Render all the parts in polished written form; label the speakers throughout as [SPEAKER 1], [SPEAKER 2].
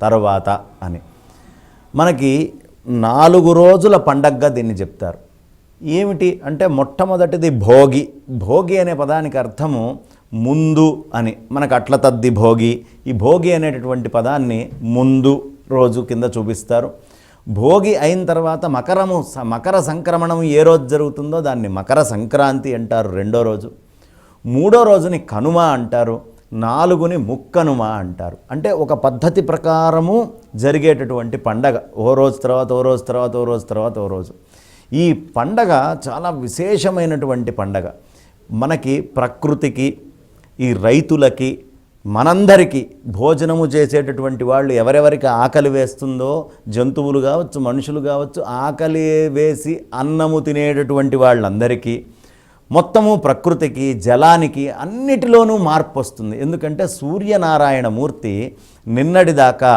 [SPEAKER 1] తర్వాత అని. మనకి 4 రోజుల పండగగా దీన్ని చెప్తారు. ఏమిటి అంటే మొట్టమొదటిది భోగి. భోగి అనే పదానికి అర్థము ముందు అని. మనకు అట్ల తద్ది భోగి, ఈ భోగి అనేటటువంటి పదాన్ని ముందు రోజు కింద చూపిస్తారు. భోగి అయిన తర్వాత మకర సంక్రమణం ఏ రోజు జరుగుతుందో దాన్ని మకర సంక్రాంతి అంటారు రెండో రోజు. మూడో రోజుని కనుమ అంటారు. 4ని ముక్కనుమ అంటారు. అంటే ఒక పద్ధతి ప్రకారము జరిగేటటువంటి పండగ. ఓ రోజు తర్వాత ఓ రోజు తర్వాత ఓ రోజు తర్వాత ఓ రోజు. ఈ పండగ చాలా విశేషమైనటువంటి పండగ. మనకి ప్రకృతికి, ఈ రైతులకి, మనందరికీ భోజనము చేసేటటువంటి వాళ్ళు ఎవరెవరికి ఆకలి వేస్తుందో, జంతువులు కావచ్చు, మనుషులు కావచ్చు, ఆకలి వేసి అన్నము తినేటటువంటి వాళ్ళందరికీ, మొత్తము ప్రకృతికి, జలానికి అన్నిటిలోనూ మార్పు వస్తుంది. ఎందుకంటే సూర్యనారాయణ మూర్తి నిన్నటిదాకా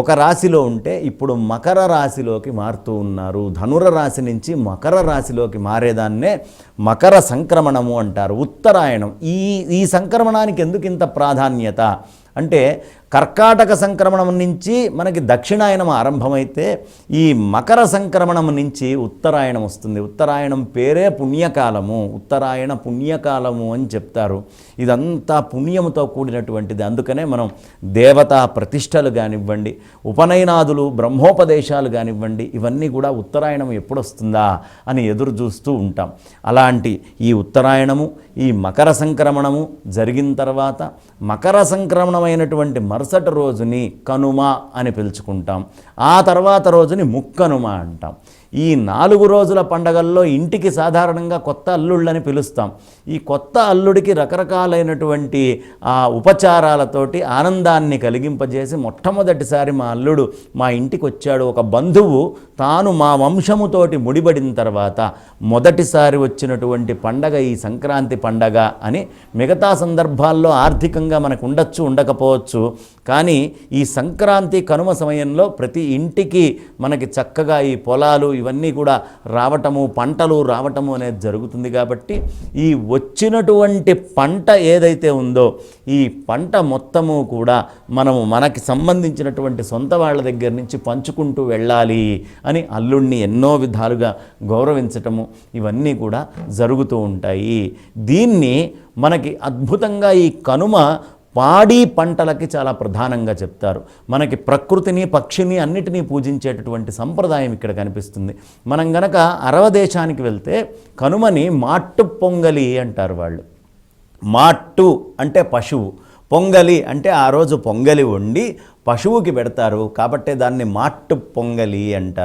[SPEAKER 1] ఒక రాశిలో ఉంటే ఇప్పుడు మకర రాశిలోకి మారుతూ ఉన్నారు. ధనుర రాశి నుంచి మకర రాశిలోకి మారేదాన్నే మకర సంక్రమణము అంటారు. ఉత్తరాయణం. ఈ సంక్రమణానికి ఎందుకు ఇంత ప్రాధాన్యత అంటే కర్కాటక సంక్రమణం నుంచి మనకి దక్షిణాయనం ఆరంభమైతే ఈ మకర సంక్రమణం నుంచి ఉత్తరాయణం వస్తుంది. ఉత్తరాయణం పేరే పుణ్యకాలము. ఉత్తరాయణ పుణ్యకాలము అని చెప్తారు. ఇదంతా పుణ్యముతో కూడినటువంటిది. అందుకనే మనం దేవతా ప్రతిష్టలు కానివ్వండి, ఉపనయనాదులు, బ్రహ్మోపదేశాలు కానివ్వండి, ఇవన్నీ కూడా ఉత్తరాయణం ఎప్పుడు వస్తుందా అని ఎదురు చూస్తూ ఉంటాం. అలాంటి ఈ ఉత్తరాయణము, ఈ మకర సంక్రమణము జరిగిన తర్వాత మకర సంక్రమణమైనటువంటి మరుసటి రోజుని కనుమ అని పిలుచుకుంటాం. ఆ తర్వాత రోజుని ముక్కనుమ అంటాం. ఈ 4 రోజుల పండగల్లో ఇంటికి సాధారణంగా కొత్త అల్లుళ్ళని పిలుస్తాం. ఈ కొత్త అల్లుడికి రకరకాలైనటువంటి ఉపచారాలతోటి ఆనందాన్ని కలిగింపజేసి మొట్టమొదటిసారి మా అల్లుడు మా ఇంటికి వచ్చాడు, ఒక బంధువు తాను మా వంశముతోటి ముడిపడిన తర్వాత మొదటిసారి వచ్చినటువంటి పండగ ఈ సంక్రాంతి పండగ అని. మిగతా సందర్భాల్లో ఆర్థికంగా మనకు ఉండొచ్చు, ఉండకపోవచ్చు, కానీ ఈ సంక్రాంతి కనుమ సమయంలో ప్రతి ఇంటికి మనకి చక్కగా ఈ పొలాలు ఇవన్నీ కూడా రావటము, పంటలు రావటము అనేది జరుగుతుంది. కాబట్టి ఈ వచ్చినటువంటి పంట ఏదైతే ఉందో ఈ పంట మొత్తము కూడా మనకి సంబంధించినటువంటి సొంత వాళ్ళ దగ్గర నుంచి పంచుకుంటూ వెళ్ళాలి అని అల్లుడిని ఎన్నో విధాలుగా గౌరవించటము ఇవన్నీ కూడా జరుగుతూ ఉంటాయి. దీన్ని మనకి అద్భుతంగా ఈ కనుమ పాడి పంటలకి చాలా ప్రధానంగా చెప్తారు. మనకి ప్రకృతిని, పక్షిని అన్నిటినీ పూజించేటటువంటి సంప్రదాయం ఇక్కడ కనిపిస్తుంది. మనం గనక అరవ దేశానికి వెళ్తే కనుమని మాట్టు పొంగలి అంటారు వాళ్ళు. మాట్టు అంటే పశువు, పొంగలి అంటే ఆ రోజు పొంగలి వండి పశువుకి పెడతారు, కాబట్టి దాన్ని మాట్టు పొంగలి అంటారు.